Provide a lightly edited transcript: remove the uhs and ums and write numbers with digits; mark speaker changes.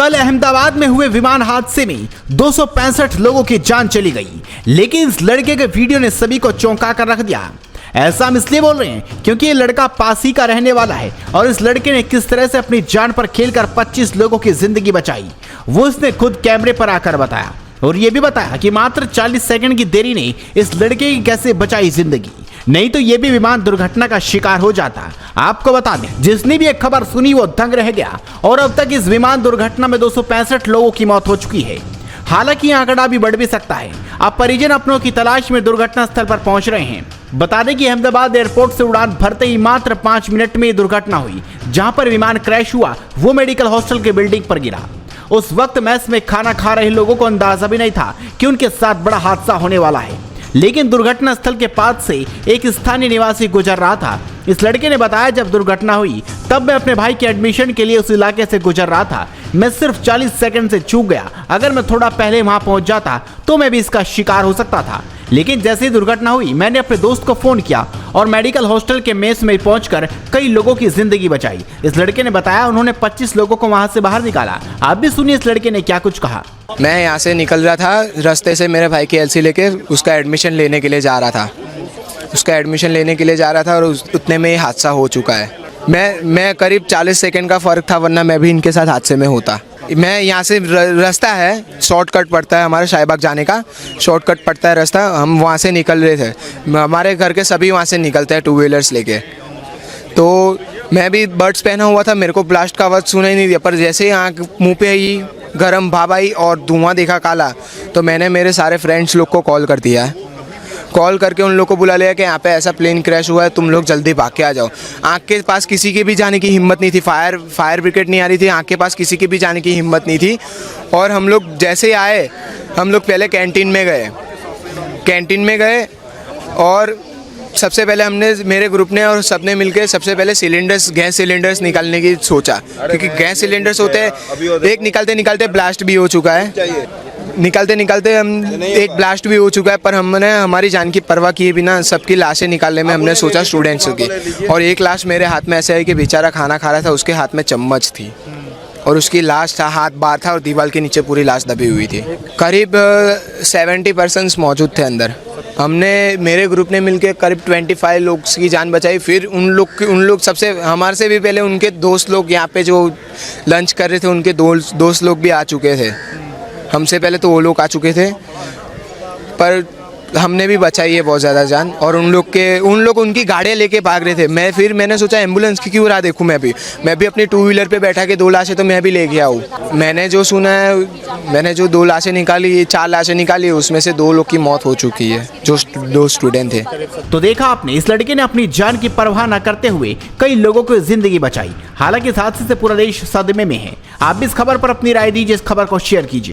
Speaker 1: कल अहमदाबाद में हुए विमान हादसे में 265 लोगों की जान चली गई, लेकिन इस लड़के के वीडियो ने सभी को चौंका कर रख दिया। ऐसा हम इसलिए बोल रहे हैं क्योंकि ये लड़का पास ही का रहने वाला है और इस लड़के ने किस तरह से अपनी जान पर खेलकर 25 लोगों की जिंदगी बचाई वो इसने खुद कैमरे पर आकर बताया, और ये भी बताया कि मात्र 40 सेकंड की देरी ने इस लड़के की कैसे बचाई जिंदगी, नहीं तो ये भी विमान दुर्घटना का शिकार हो जाता। आपको बता दें, जिसने भी एक खबर सुनी वो दंग रह गया और अब तक इस विमान दुर्घटना में 265 लोगों की मौत हो चुकी है। हालांकि यह आंकड़ा भी बढ़ भी सकता है। अब परिजन अपनों की तलाश में दुर्घटना स्थल पर पहुंच रहे हैं। बता दें कि अहमदाबाद एयरपोर्ट से उड़ान भरते ही मात्र 5 मिनट में ये दुर्घटना हुई। जहां पर विमान क्रैश हुआ वो मेडिकल हॉस्टल के बिल्डिंग पर गिरा। उस वक्त मैस में खाना खा रहे लोगों को अंदाजा भी नहीं था कि उनके साथ बड़ा हादसा होने वाला है, लेकिन दुर्घटना स्थल के पास से एक स्थानीय निवासी गुजर रहा था। इस लड़के ने बताया, जब दुर्घटना हुई तब मैं अपने भाई के एडमिशन के लिए उस इलाके से गुजर रहा था। मैं सिर्फ 40 सेकंड से चूक गया। अगर मैं थोड़ा पहले वहां पहुंच जाता तो मैं भी इसका शिकार हो सकता था। लेकिन जैसे ही दुर्घटना हुई मैंने अपने दोस्त को फोन किया और मेडिकल हॉस्टल के मेस में पहुंचकर कई लोगों की जिंदगी बचाई। इस लड़के ने बताया, उन्होंने 25 लोगों को वहां से बाहर निकाला। आप भी सुनिए इस लड़के ने क्या कुछ कहा।
Speaker 2: मैं यहाँ से निकल रहा था, रास्ते से मेरे भाई की एलसी लेके उसका एडमिशन लेने के लिए जा रहा था। और उतने में ही हादसा हो चुका है। मैं करीब 40 सेकंड का फ़र्क था, वरना मैं भी इनके साथ हादसे में होता। मैं यहाँ से रास्ता है, शॉर्टकट पड़ता है हमारे शाहीबाग जाने का, शॉर्टकट पड़ता है रास्ता। हम वहाँ से निकल रहे थे, हमारे घर के सभी वहाँ से निकलते हैं 2 व्हीलर्स लेके। तो मैं भी बड्स पहना हुआ था, मेरे को ब्लास्ट का आवाज़ सुनाई नहीं दिया, पर जैसे ही आँख मुँह पे आई गरम भाप आई और धुआं देखा काला, तो मैंने मेरे सारे फ्रेंड्स लोग को कॉल कर दिया है। कॉल करके उन लोग को बुला लिया कि यहाँ पे ऐसा प्लेन क्रैश हुआ है, तुम लोग जल्दी भाग के आ जाओ। आँख के पास किसी के भी जाने की हिम्मत नहीं थी, फायर ब्रिगेड नहीं आ रही थी, आँख के पास किसी के भी जाने की हिम्मत नहीं थी। और हम लोग जैसे ही आए, हम लोग पहले कैंटीन में गए और सबसे पहले मेरे ग्रुप ने और सबने मिलके सबसे पहले गैस सिलेंडर्स निकालने की सोचा, क्योंकि गैस सिलेंडर्स होते हैं। एक निकालते ब्लास्ट भी हो चुका है, निकालते हम एक ब्लास्ट भी हो चुका है, पर हमने हमारी जान की परवाह किए बिना सबकी लाशें निकालने में हमने सोचा स्टूडेंट्स की। और एक लाश मेरे हाथ में ऐसा है कि बेचारा खाना खा रहा था, उसके हाथ में चम्मच थी और उसकी लाश था, हाथ बाहर था और दीवार के नीचे पूरी लाश दबी हुई थी। करीब 70 पर्सन्स मौजूद थे अंदर। मेरे ग्रुप ने मिलकर करीब 25 लोग की जान बचाई। फिर उन लोग सबसे हमारे से भी पहले उनके दोस्त लोग यहाँ पे जो लंच कर रहे थे, उनके दोस्त लोग भी आ चुके थे। हमसे पहले तो वो लोग आ चुके थे, पर हमने भी बचाई है बहुत ज़्यादा जान। और उन लोग उनकी गाड़ियाँ लेके भाग रहे थे। मैंने सोचा एम्बुलेंस की क्यों राह देखूँ, मैं भी अपनी 2 व्हीलर पे बैठा के 2 लाशें तो मैं भी ले गया हूँ। मैंने जो सुना है, मैंने जो 2 लाशें निकाली, 4 लाशें निकाली, उसमें से 2 लोग की मौत हो चुकी है, जो 2 स्टूडेंट थे।
Speaker 1: तो देखा आपने, इस लड़के ने अपनी जान की परवाह न करते हुए कई लोगों की जिंदगी बचाई। हालांकि इस हादसे से पूरा देश सदमे में है। आप भी इस खबर पर अपनी राय दीजिए, इस खबर को शेयर कीजिए।